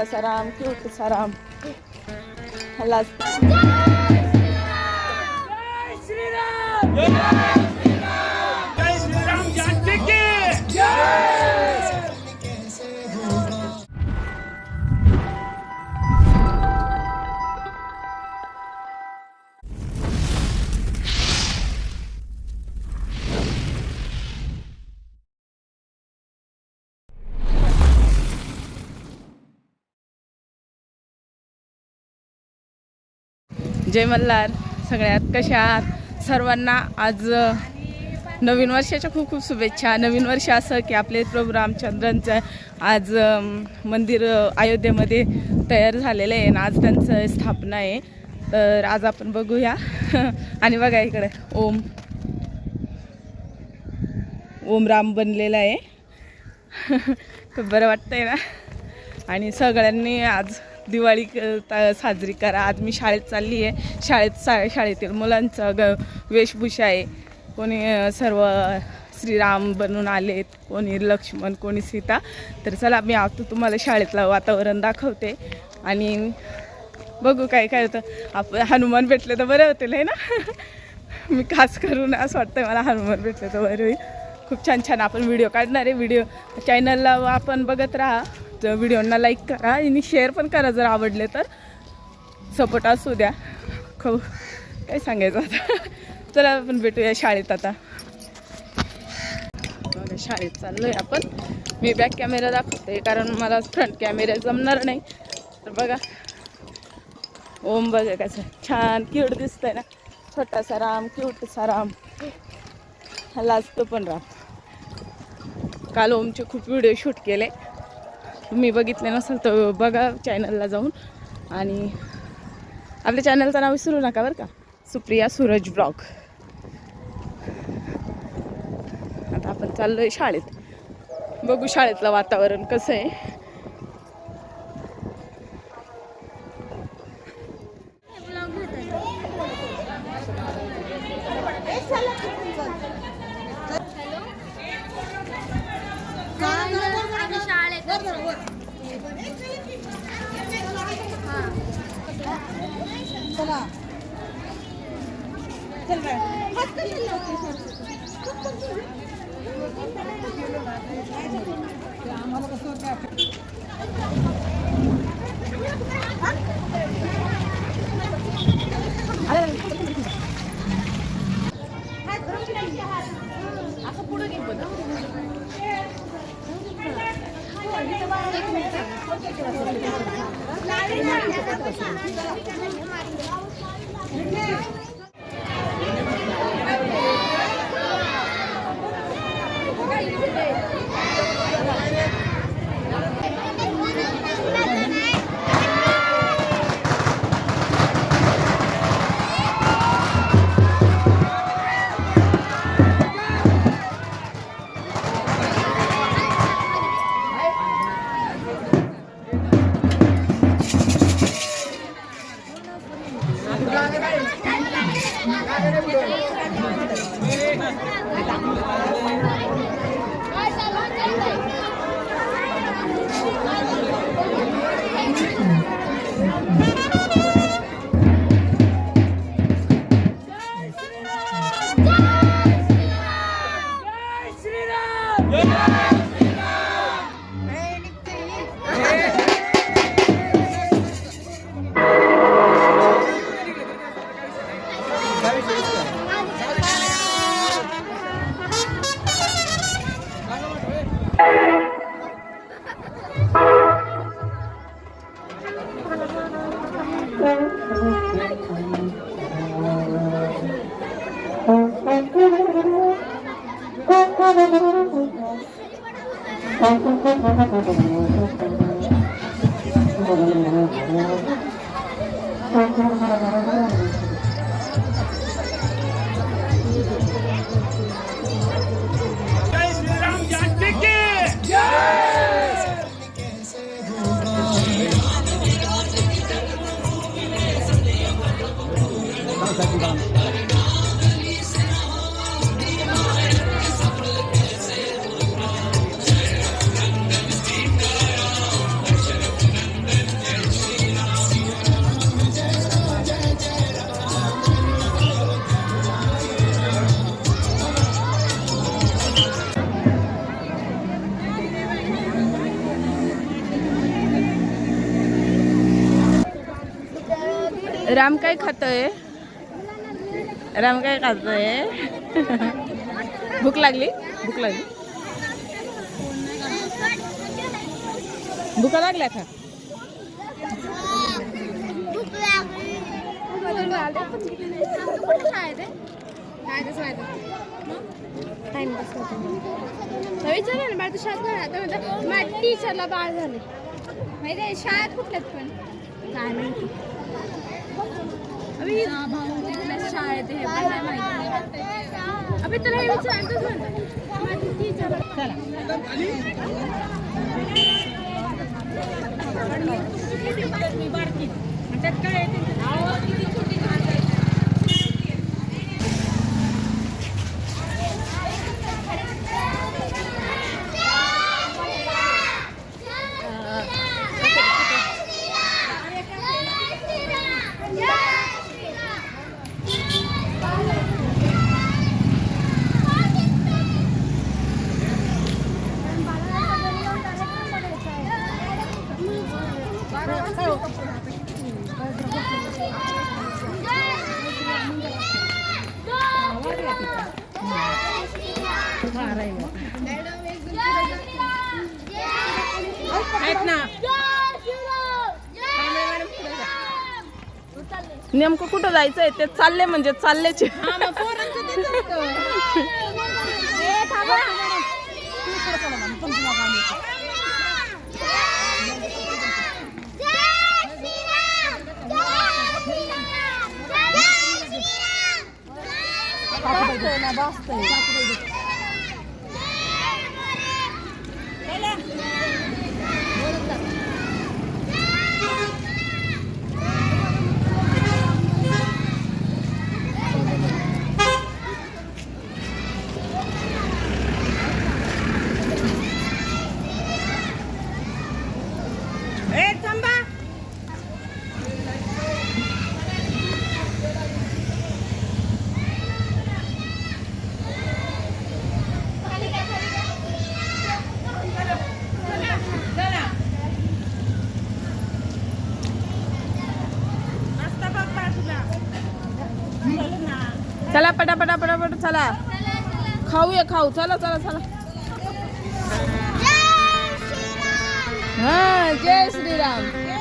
सराम cute सराम हल्ला जय मल्हार सगळ्यात कशा आहात सर्वांना आज नवीन वर्षाच्या खूप खूप शुभेच्छा। नवीन वर्ष असं की आपले प्रभू रामचंद्रांचं आज मंदिर अयोध्येमध्ये तयार झालेलं आहे आणि आज त्यांचं स्थापना आहे। तर आज आपण बघूया आणि बघा इकडे ओम राम बनलेला आहे खूप बरं वाटतंय ना। आणि सगळ्यांनी आज दिवाळी साजरी करा। आज मी शाळेत चालली आहे। शाळेतील मुलांचं वेशभूषा आहे। कोणी सर्व श्रीराम बनून आलेत, कोणी लक्ष्मण, कोणी सीता। तर चला मी आता तुम्हाला शाळेतलं वातावरण दाखवते आणि बघू काय काय होतं। आपण हनुमान भेटले तर बरं होतील आहे ना मी खास करून असं वाटतं मला हनुमान भेटले तर बरं होईल। खूप छान छान आपण व्हिडिओ काढणार आहे। व्हिडिओ चॅनलला आपण बघत राहा, व्हिडिओना लाईक करा आणि शेअर पण करा जर आवडले तर। सपोर्ट असू द्या। खूप काय सांगायचं आता चला आपण भेटूया शाळेत आता। शाळेत चाललोय आपण। मी बॅक कॅमेरा दाखवते कारण मला फ्रंट कॅमेरा जमणार नाही। तर बघा ओम बघा कसं छान क्यूट दिसतंय ना। छोटासा राम क्यूट सा राम ह्याला असतो पण राम। काल ओमचे खूप व्हिडिओ शूट केले, तुम्ही बघितले नसेल तर बघा चॅनलला जाऊन। आणि आपल्या चॅनलचं नाव विसरू नका बरं का, सुप्रिया सूरज ब्लॉग। आता आपण चाललोय शाळेत, बघू शाळेतलं वातावरण कसं आहे। राम काय खातोय? राम काय खातोय? भूक लागली? भूक लागली? भूका लागल्या का? विचारलं ना शाळेत टीचरला बाळ झाले माहिती शाळेत कुठल्यात पण काय माहिती शाळेत हे पण नाही माहिती अभि तुला हे विचारतच म्हणतात टीचर त्यात काय नेमकं कुठं जायचंय ते चालले म्हणजे चाललेच. चला पटापटा पटापट चला खाऊया खाऊ चला चला चला. हा जय श्रीराम.